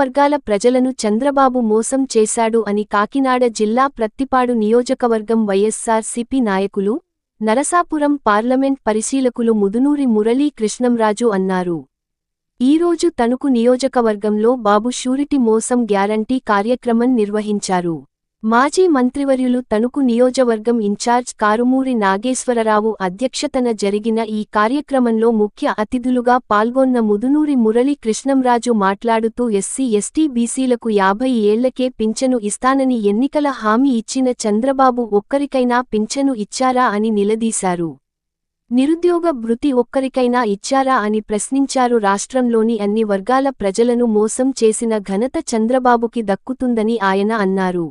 వర్గాల ప్రజలను చంద్రబాబు మోసం చేశాడు అని కాకినాడ జిల్లా ప్రత్తిపాడు నియోజకవర్గం వైఎస్సార్సీపీ నాయకులు, నరసాపురం పార్లమెంట్ పరిశీలకులు ముదునూరి మురళీ కృష్ణంరాజు అన్నారు. ఈరోజు తణుకు నియోజకవర్గంలో బాబు షూరిటీ మోసం గ్యారంటీ కార్యక్రమం నిర్వహించారు. మాజీ మంత్రివర్యులు తణుకు నియోజకవర్గం ఇన్ఛార్జ్ కారుమూరి నాగేశ్వరరావు అధ్యక్షతన జరిగిన ఈ కార్యక్రమంలో ముఖ్య అతిథులుగా పాల్గొన్న ముదునూరి మురళీ కృష్ణంరాజు మాట్లాడుతూ ఎస్సీ ఎస్టీ బీసీలకు 50 ఏళ్లకే పింఛను ఇస్తానని ఎన్నికల హామీ ఇచ్చిన చంద్రబాబు ఒక్కరికైనా పింఛను ఇచ్చారా అని నిలదీశారు. నిరుద్యోగ భృతి ఒక్కరికైనా ఇచ్చారా అని ప్రశ్నించారు. రాష్ట్రంలోని అన్ని వర్గాల ప్రజలను మోసం చేసిన ఘనత చంద్రబాబుకి దక్కుతుందని ఆయన అన్నారు.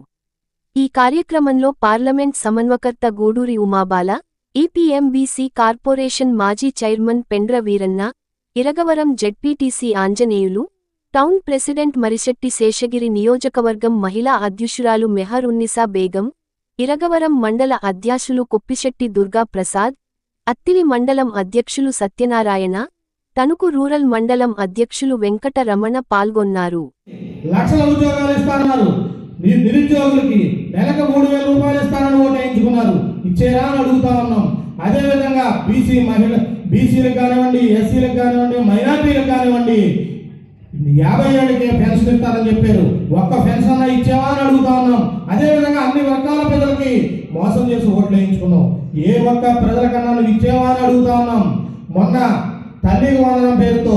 ఈ కార్యక్రమంలో పార్లమెంట్ సమన్వయకర్త గూడూరి ఉమాబాల, ఈపీఎంబీసీ కార్పొరేషన్ మాజీ chairman Pendra Veeranna, Iragavaram ZPTC Anjaneyulu, town president Marisetti Seshagiri, నియోజకవర్గం మహిళా అధ్యక్షురాలు మెహర్ ఉన్నిసా బేగం, ఇరగవరం మండల అధ్యక్షులు కొప్పిశెట్టి దుర్గా ప్రసాద్, అత్తిలి మండలం అధ్యక్షులు సత్యనారాయణ, తణుకు రూరల్ మండలం అధ్యక్షులు వెంకట రమణ పాల్గొన్నారు. నిరుద్యోగులకి నెలకు 3,000 రూపాయలు ఇస్తానని ఓటేయించుకున్నారు. ఇచ్చేరా అని అడుగుతా ఉన్నాం. అదేవిధంగా బీసీలకు కానివ్వండి, ఎస్సీలకు కానివ్వండి, మైనార్టీలకు కానివ్వండి 50 ఏళ్ళకే పెన్షన్ ఇస్తారని చెప్పారు. ఒక్క పెన్షన్ అన్నా ఇచ్చావా అని అడుగుతా ఉన్నాం. అదేవిధంగా అన్ని వర్గాల ప్రజలకి మోసం చేసి ఓట్లు వేయించుకున్నాం. ఏ ఒక్క ప్రజలకన్నా నువ్వు ఇచ్చావా అని అడుగుతా ఉన్నాం. మొన్న తల్లికి వందనం పేరుతో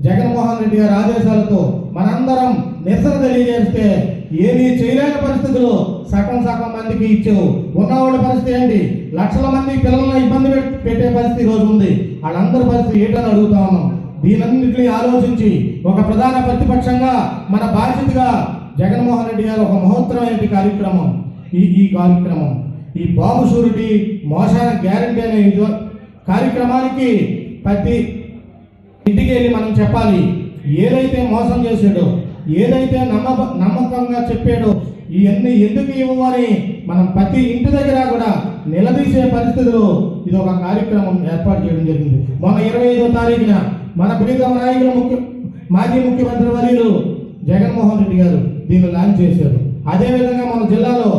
జగన్మోహన్ రెడ్డి గారి ఆదేశాలతో మనందరం నిరసన తెలియజేస్తే ఏమీ చేయలేని పరిస్థితుల్లో సగం మందికి ఇచ్చావు. ఉన్నవాళ్ళ పరిస్థితి ఏంటి? లక్షల మంది పిల్లలను ఇబ్బంది పెట్టే పరిస్థితి రోజు ఉంది. వాళ్ళందరి పరిస్థితి ఏంటని అడుగుతా ఉన్నాం. దీనన్నింటినీ ఆలోచించి ఒక ప్రధాన ప్రతిపక్షంగా మన బాధ్యతగా జగన్మోహన్ రెడ్డి గారు ఒక మహోత్తరమైన కార్యక్రమం ఈ బాబు షూరిటీ మోసాన గ్యారంటీ అనే కార్యక్రమానికి ప్రతి ఇంటికి వెళ్ళి మనం చెప్పాలి. ఏదైతే మోసం చేసాడో, ఏదైతే నమ్మకంగా చెప్పాడో ఇవన్నీ ఎందుకు ఇవ్వమని మనం ప్రతి ఇంటి దగ్గర కూడా నిలదీసే పరిస్థితిలో ఇది ఒక కార్యక్రమం ఏర్పాటు చేయడం జరిగింది. మొన్న 25వ తారీఖున మన ప్రియతమ నాయకులు మాజీ ముఖ్యమంత్రి వర్యులు జగన్మోహన్ రెడ్డి గారు దీన్ని లాంచ్ చేశారు. అదేవిధంగా మన జిల్లాలో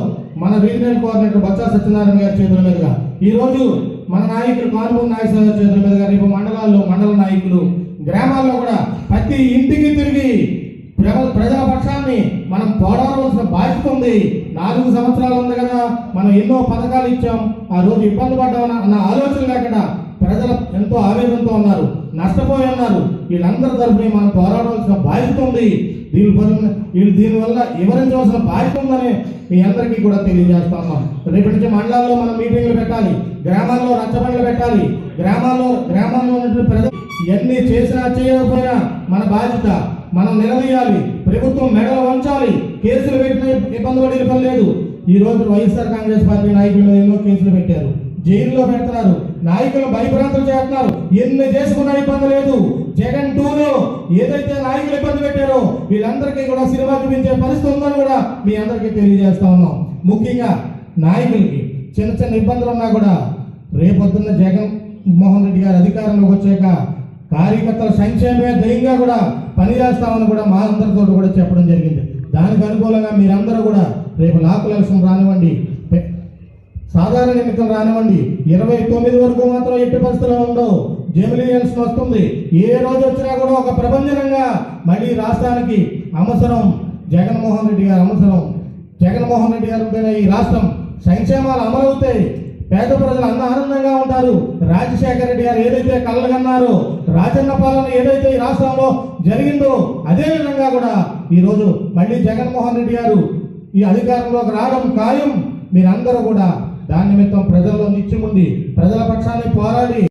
మన రీజనల్ కోఆర్డినేటర్ బొత్స సత్యనారాయణ గారి చేతుల మీదుగా ఈరోజు మన నాయకులు కారుమూరి నాగేశ్వరరావు గారి చేతుల మీదుగా రేపు మండలాల్లో మండల నాయకులు గ్రామాల్లో కూడా ప్రతి ఇంటికి తిరిగి ప్రజల పక్షాన్ని మనం పోరాడవలసిన బాధ్యత ఉంది. 4 సంవత్సరాలు ఉంది కదా, మనం ఎన్నో పథకాలు ఇచ్చాం. ఆ రోజు ఇబ్బంది పడ్డామన్న ఆలోచన లేకుండా ప్రజలు ఎంతో ఆవేదనతో ఉన్నారు, నష్టపోయి ఉన్నారు. వీళ్ళందరి తరఫున మనం పోరాడవలసిన బాధ్యత ఉంది. దీనివల్ల వివరించవలసిన బాధ్యత ఉందని మీ అందరికీ కూడా తెలియజేస్తా ఉన్నాం. రేపటి నుంచి మండలాల్లో మనం మీటింగ్లు పెట్టాలి, గ్రామాల్లో రచ్చబండ్లు పెట్టాలి. గ్రామాల్లో ఉన్నటువంటి ప్రజలు ఎన్ని చేసినా చేయకపోయినా మన బాధ్యత మనం నిలదీయాలి. ప్రభుత్వం మెడలు వంచాలి. కేసులు పెట్టిన ఇబ్బంది పడే పని లేదు. ఈ రోజు వైఎస్ఆర్ కాంగ్రెస్ పార్టీ నాయకులు ఎన్నో కేసులు పెట్టారు, జైల్లో పెడుతున్నారు, నాయకులు భయభ్రాంతులు చేస్తున్నారు. ఎన్ని చేసుకున్న ఇబ్బంది లేదు. జగన్ 2లో ఏదైతే నాయకులు ఇబ్బంది పెట్టారో వీళ్ళందరికీ కూడా సినిమా చూపించే పరిస్థితి ఉందని కూడా మీ అందరికీ తెలియజేస్తా ఉన్నాం. ముఖ్యంగా నాయకులకి చిన్న ఇబ్బందులు ఉన్నా కూడా రేపొద్దున్న జగన్మోహన్ రెడ్డి గారు అధికారంలోకి వచ్చాక కార్యకర్తల సంక్షేమమే ధైర్యంగా కూడా పనిచేస్తామని కూడా మా అందరితో కూడా చెప్పడం జరిగింది. దానికి అనుకూలంగా మీరందరూ కూడా రేపు లాకుల ఎలక్షన్ రానివ్వండి, సాధారణ ఎన్నికలు రానివ్వండి, 29 వరకు మాత్రం ఎట్టి పరిస్థితుల్లో ఉండవు. జమిలీ ఎలక్షన్ వస్తుంది. ఏ రోజు వచ్చినా కూడా ఒక ప్రభంజనంగా మళ్ళీ రాష్ట్రానికి అవసరం జగన్మోహన్ రెడ్డి గారు అవసరం. జగన్మోహన్ రెడ్డి గారు ఉంటేనే ఈ రాష్ట్రం సంక్షేమాలు అమలవుతాయి, పేద ప్రజలు ఆనందంగా ఉంటారు. రాజశేఖర రెడ్డి గారు ఏదైతే కలలుగన్నారో, రాజన్న పాలన ఏదైతే ఈ రాష్ట్రంలో జరిగిందో అదే విధంగా కూడా ఈరోజు మళ్ళీ జగన్మోహన్ రెడ్డి గారు ఈ అధికారంలోకి రావడం ఖాయం. మీరందరూ కూడా దాని నిమిత్తం ప్రజల్లో నిత్యముండి ప్రజల పక్షాన్ని పోరాడి